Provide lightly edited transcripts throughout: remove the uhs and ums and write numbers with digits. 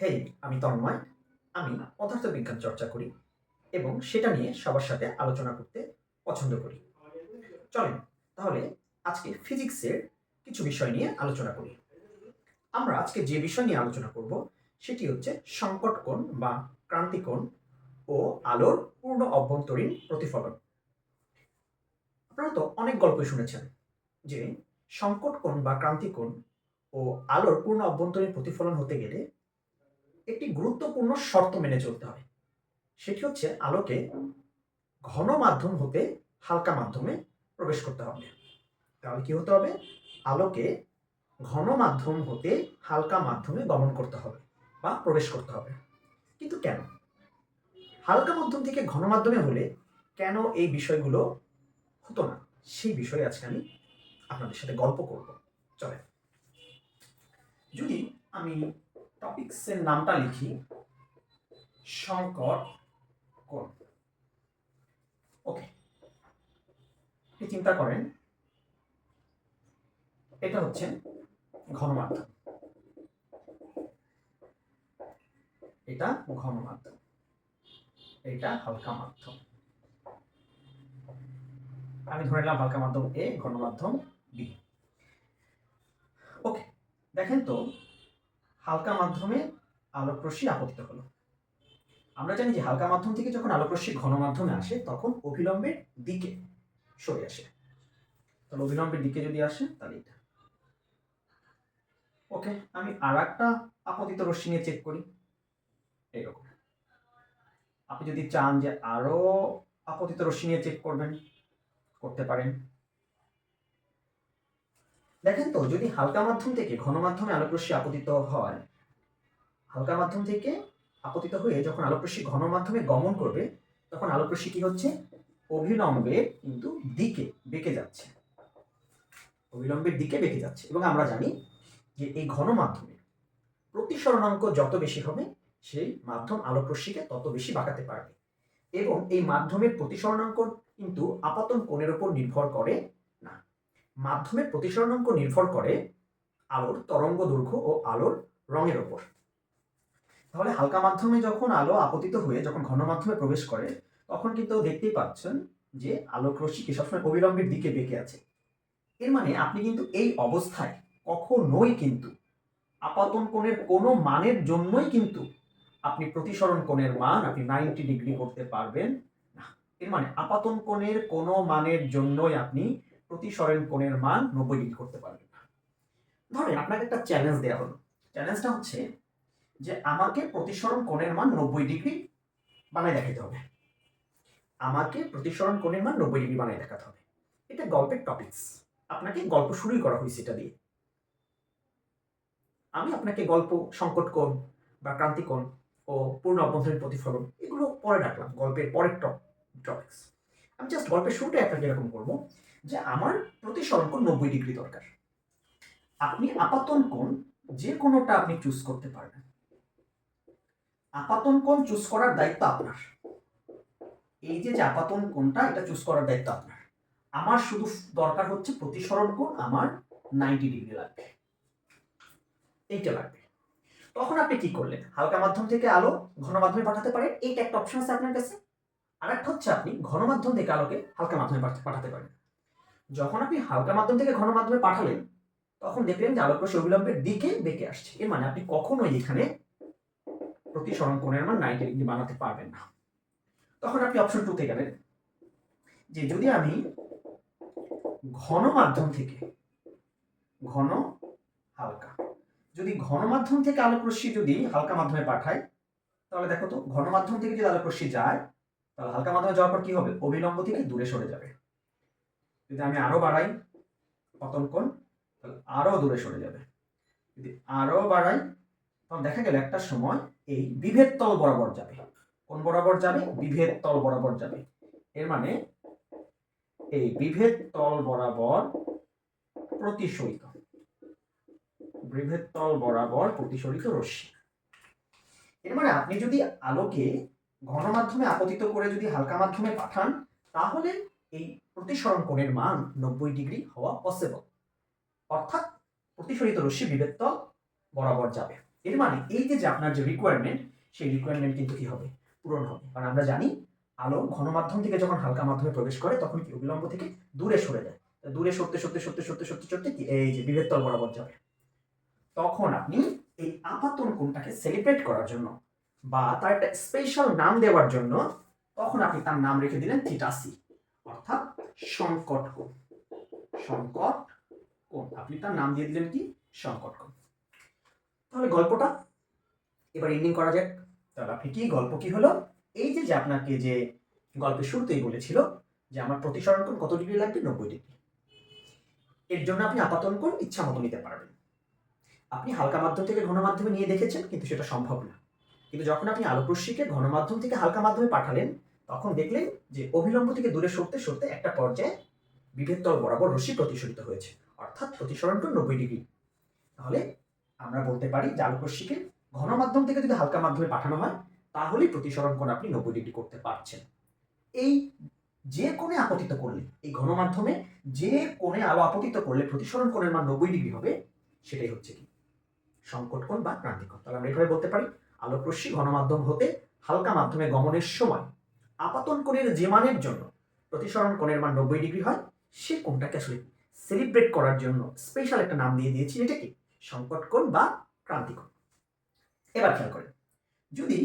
হেই, আমি তন্ময়। আমি পদার্থবিজ্ঞান চর্চা করি এবং সেটা নিয়ে সবার সাথে আলোচনা করতে পছন্দ করি। চলেন তাহলে আজকে ফিজিক্সের কিছু বিষয় নিয়ে আলোচনা করি। আমরা আজকে যে বিষয় নিয়ে আলোচনা করব সেটি হচ্ছে সংকট কোণ বা ক্রান্তিকোণ ও আলোর পূর্ণ অভ্যন্তরীণ প্রতিফলন। আপনারা তো অনেক গল্প শুনেছেন যে সংকট কোণ বা ক্রান্তিকোণ ও আলোর পূর্ণ অভ্যন্তরীণ প্রতিফলন হতে গেলে একটি গুরুত্বপূর্ণ শর্ত মেনে চলতে হয়। সেটি হচ্ছে আলোকে ঘন মাধ্যম হতে হালকা মাধ্যমে প্রবেশ করতে হবে। তাহলে কি হতে হবে? আলোকে ঘন মাধ্যম হতে হালকা মাধ্যমে গমন করতে হবে বা প্রবেশ করতে হবে। কিন্তু কেন? হালকা মাধ্যম থেকে ঘন মাধ্যমে হলে কেন এই বিষয়গুলো হতো না? সেই বিষয়ে আজকে আমি আপনাদের সাথে গল্প করব। চলেন, যদি আমি টপিকসের নামটা লিখি সংকট কোণ। ওকে, চিন্তা করেন এটা হচ্ছে ঘন মাধ্যম, এটা ঘন মাধ্যম, এটা হালকা মাধ্যম। আমি ধরে নিলাম হালকা মাধ্যম এ, ঘন মাধ্যম বি। ওকে, দেখেন তো হালকা মাধ্যমে আলোক রশ্মি আপতিত হলো। আমরা জানি যে হালকা মাধ্যম থেকে যখন আলোক রশ্মি ঘন মাধ্যমে আসে তখন অভিলম্বের দিকে সরে আসে। তাহলে অভিলম্বের দিকে যদি আসে তাহলে এটা। ওকে, আমি আর একটা আপতিত রশ্মি নিয়ে চেক করি। এরকম আপনি যদি চান যে আরো আপতিত রশ্মি নিয়ে চেক করবেন, করতে পারেন। দেখেন তো যদি হালকা মাধ্যম থেকে ঘন মাধ্যমে আলোক রশ্মি আপতিত হয়, হালকা মাধ্যম থেকে আপতিত হয়ে যখন আলোক রশ্মি ঘন মাধ্যমে গমন করবে তখন আলোক রশ্মি কি হচ্ছে? অভিলম্বে কিন্তু দিকে বেঁকে যাচ্ছে, অভিলম্বের দিকে বেঁকে যাচ্ছে। এবং আমরা জানি যে এই ঘন মাধ্যমে প্রতিসরণাঙ্ক যত বেশি হবে সেই মাধ্যম আলোক রশ্মিকে তত বেশি বাঁকাতে পারবে। এবং এই মাধ্যমের প্রতিসরণাঙ্ক কিন্তু আপতন কোণের উপর নির্ভর করে না। মাধ্যমের প্রতিসরণাঙ্ক নির্ভর করে আলোর তরঙ্গ দৈর্ঘ্য ও আলোর রঙের উপর। তাহলে হালকা মাধ্যমে যখন আলো আপতিত হয়ে যখন ঘন মাধ্যমে প্রবেশ করে তখন কিন্তু দেখতেই পাচ্ছেন যে আলোক রশ্মি সবসময় অবিলম্বের দিকে বেঁকে আছে। এর মানে আপনি কিন্তু এই অবস্থায় কখনোই কিন্তু আপাতন কোণের কোনো মানের জন্যই কিন্তু আপনি প্রতিসরণ কোণের মান আপনি 90 ডিগ্রি করতে পারবেন না। এর মানে আপাতন কোণের কোনো মানের জন্যই আপনি প্রতিসরণ কোণের মান 90 ডিগ্রি করতে পারবেন না। ধরেন আপনাকে একটা চ্যালেঞ্জ দেওয়া হলো। চ্যালেঞ্জটা হচ্ছে যে আমাকে প্রতিসরণ কোণের মান 90 ডিগ্রি বানায় দেখাতে হবে। আমাকে প্রতিসরণ কোণের মান 90 ডিগ্রি বানায় দেখাতে হবে। এটা গল্পের টপিকস। আপনাকে গল্প শুরুই করা হয়েছে এটা দিয়ে। আমি আপনাকে গল্প সংকট কোণ বা ক্রান্তি কোণ ও পূর্ণ অভ্যন্তরীণ প্রতিফলন এগুলো পরে রাখলাম, গল্পের পরের টপিকস। আমি জাস্ট গল্পের শুরুটাই আপনাকে এরকম করবো যে আমার প্রতিসরণ কোণ 90 ডিগ্রি দরকার। আপনি আপাতন কোণ যে কোনোটা আপনি চুজ করতে পারবেন। আপাতন কোণ চুজ করার দায়িত্ব আপনার। এই যে আপাতন কোণটা এটা চুজ করার দায়িত্ব আপনার। আমার শুধু দরকার হচ্ছে প্রতিসরণ কোণ আমার 90 ডিগ্রি লাগবে, এইটা লাগবে। তখন আপনি কি করলেন? হালকা মাধ্যম থেকে আলো ঘন মাধ্যমে পাঠাতে পারেন, এইটা একটা অপশন আছে আপনার কাছে। আর একটা হচ্ছে আপনি ঘন মাধ্যম থেকে আলোকে হালকা মাধ্যমে পাঠাতে পারেন। যখন আপনি হালকা মাধ্যম থেকে ঘন মাধ্যমে পাঠালেন তখন দেখলেন যে আলোক রশ্মি অবিলম্বের দিকে বেঁকে আসছে। এর মানে আপনি কখনোই এখানে প্রতিসরণ কোণের মান 90 ডিগ্রি বানাতে পারবেন না। তখন আপনি অপশন 2 তে গেলেন যে যদি আমি ঘন মাধ্যম থেকে ঘন হালকা, যদি ঘন মাধ্যম থেকে আলোক রশ্মি যদি হালকা মাধ্যমে পাঠাই তাহলে দেখো তো ঘন মাধ্যম থেকে যদি আলোক রশ্মি যায় তাহলে হালকা মাধ্যমে যাওয়ার পর কি হবে? অবিলম্ব থেকে দূরে সরে যাবে। যদি আমি আরো বাড়াই পতন কোণ তাহলে আরো দূরে সরে যাবে। যদি আরো বাড়াই তখন দেখা গেল একটা সময় এই বিভেদ তল বরাবর যাবে। কোন বরাবর যাবে? বিভেদ তল বরাবর যাবে। এর মানে এই বিভেদ তল বরাবর প্রতিসরিত, বিভেদ তল বরাবর প্রতিসরিত রশ্মি। এর মানে আপনি যদি আলোকে ঘন মাধ্যমে আপতিত করে যদি হালকা মাধ্যমে পাঠান তাহলে এই প্রতিসরণ কোণের মান 90 ডিগ্রি হওয়া পসিবল। অর্থাৎ প্রতিসরিত রশ্মি বিভেদ তল বরাবর যাবে। এর মানে এই যে আপনার যে রিকোয়ারমেন্ট, সেই রিকোয়ারমেন্ট কিন্তু কি হবে, পূরণ হবে। কারণ আমরা জানি আলো ঘন মাধ্যম থেকে যখন হালকা মাধ্যমে প্রবেশ করে তখন কি অবিলম্ব থেকে দূরে সরে যায়। দূরে সরতে সরতে সরতে সরতে সরতে সরতে কি এই যে বিভেদ তল বরাবর যাবে। তখন আপনি এই আপাতন কোণটাকে সেলিব্রেট করার জন্য বা তার একটা স্পেশাল নাম দেওয়ার জন্য তখন আপনি তার নাম রেখে দিলেন থিটা সি, অর্থাৎ সংকট কোণ। সংকট কোণ আপনি তার নাম দিয়ে দিলেন কি, সংকট কোণ। তাহলে গল্পটা এবার এন্ডিং করা যাক। তাহলে আপনি কি গল্প কি হলো, এই যে আপনাকে যে গল্পের শুরুতেই বলেছিল যে আমার প্রতিসরণ কোণ কত ডিগ্রি লাগবে, 90 ডিগ্রি। এর জন্য আপনি আপাতন কোণ ইচ্ছা মতো নিতে পারবেন। আপনি হালকা মাধ্যম থেকে ঘন মাধ্যমে নিয়ে দেখেছেন, কিন্তু সেটা সম্ভব না। কিন্তু যখন আপনি আলোক রশ্মিকে ঘন মাধ্যম থেকে হালকা মাধ্যমে পাঠালেন, তখন দেখলেন যে অভিলম্ব থেকে দূরে সরতে সরতে একটা পর্যায়ে বিভেদ তল বরাবর রশ্মি প্রতিসরিত হয়েছে, অর্থাৎ প্রতিসরণ কোণ 90 ডিগ্রি। তাহলে আমরা বলতে পারি যে আলোক রশ্মিকে ঘন মাধ্যম থেকে যদি হালকা মাধ্যমে পাঠানো হয়, তাহলেই প্রতিসরণ কোণ আপনি 90 ডিগ্রি করতে পারছেন। এই যে কোণে আপতিত করলে, এই ঘন মাধ্যমে যে কোণে আলো আপতিত করলে প্রতিসরণ কোণের মান 90 ডিগ্রি হবে, সেটাই হচ্ছে কি সংকট কোণ বা ক্রান্তি কোণ। তাহলে আমরা এভাবে বলতে পারি আলোক রশ্মি ঘন মাধ্যম হতে হালকা মাধ্যমে গমনের সময় আপাতন কোণের যে মানের জন্য প্রতিসরণ কোণের মান 90 ডিগ্রি হয়, সে কোণটাকে আসলে সেলিব্রেট করার জন্য স্পেশাল একটা নাম দিয়ে দিয়েছি, এটা কি সংকট কোণ বা ক্রান্তি কোণ। এবার খেয়াল করেন, যদি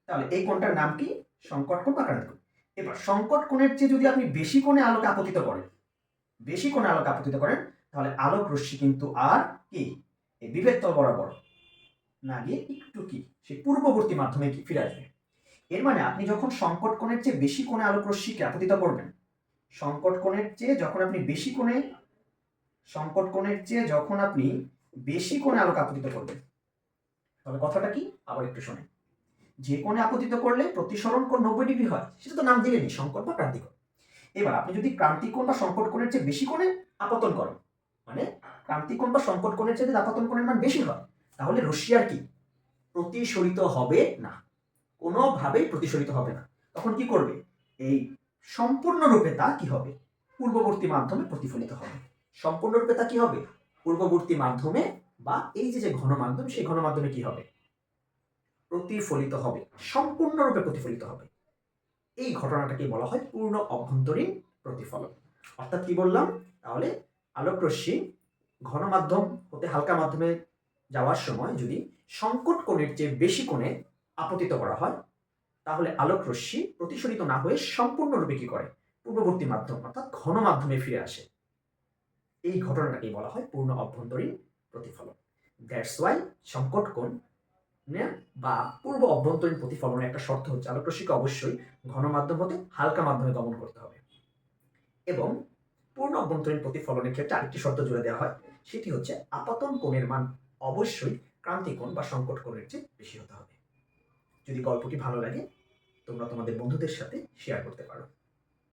তাহলে এই কোণটার নাম কি, সংকট কোণ বা ক্রান্তি কোণ। এবার সংকট কোণের চেয়ে যদি আপনি বেশি কোণে আলোকে আপতিত করেন, বেশি কোণে আলোকে আপতিত করেন, তাহলে আলোক রশ্মি কিন্তু আর কি এই বিভেদ তল বরাবর না গিয়ে একটু কি সেই পূর্ববর্তী মাধ্যমে কি ফিরে আসবে। এর মানে আপনি যখন সংকট কোণের চেয়ে বেশি কোণে আলোক রশ্মিকে আপতিত করবেন, সংকট কোণের চেয়ে যখন আপনি বেশি কোণে, সংকট কোণের চেয়ে যখন আপনি বেশি কোণে আলোক আপতিত করবেন, তাহলে কথাটা কি আবার একটু শোনেন। যে কোণে আপতিত করলে প্রতিসরণ কোণ 90 ডিগ্রি হয়, সেটা তো নাম দিলেনি সংকট বা ক্রান্তি কোণ। এবার আপনি যদি ক্রান্তি কোণ বা সংকট কোণের চেয়ে বেশি কোণে আপতন করেন, মানে ক্রান্তি কোণ বা সংকট কোণের চেয়ে যদি আপতন কোণের মান বেশি হয়, তাহলে রশ্মি আর কি প্রতিসরিত হবে না, কোনোভাবেই প্রতিসরিত হবে না। তখন কি করবে, এই সম্পূর্ণরূপে তা কি হবে, পূর্ববর্তী মাধ্যমে প্রতিফলিত হবে। সম্পূর্ণরূপে তা কি হবে, পূর্ববর্তী মাধ্যমে বা এই যে ঘন মাধ্যম, সেই ঘন মাধ্যমে কি হবে, প্রতিফলিত হবে, সম্পূর্ণরূপে প্রতিফলিত হবে। এই ঘটনাটাকে বলা হয় পূর্ণ অভ্যন্তরীণ প্রতিফলন। অর্থাৎ কি বললাম, তাহলে আলোক রশ্মি ঘন মাধ্যম হতে হালকা মাধ্যমে যাওয়ার সময় যদি সংকট কোণের চেয়ে বেশি কোণে আপতিত করা হয়, তাহলে আলোক রশ্মি প্রতিসরিত না হয়ে সম্পূর্ণরূপে কি করে, পূর্ববর্তী মাধ্যম অর্থাৎ ঘন মাধ্যমে ফিরে আসে। এই ঘটনাটাকেই বলা হয় পূর্ণ অভ্যন্তরীণ প্রতিফলন। দ্যাটস ওয়াই সংকট কোণ বা পূর্ব অভ্যন্তরীণ প্রতিফলনের একটা শর্ত হচ্ছে আলোক রশ্মিকে অবশ্যই ঘন মাধ্যম হতে হালকা মাধ্যমে গমন করতে হবে। এবং পূর্ণ অভ্যন্তরীণ প্রতিফলনের ক্ষেত্রে আরেকটি শর্ত জুড়ে দেওয়া হয়, সেটি হচ্ছে আপাতন কোণের মান অবশ্যই ক্রান্তি কোণ বা সংকট কোণের চেয়ে বেশি হতে হবে। যদি গল্পটি ভালো লাগে, তোমরা তোমাদের বন্ধুদের সাথে শেয়ার করতে পারো।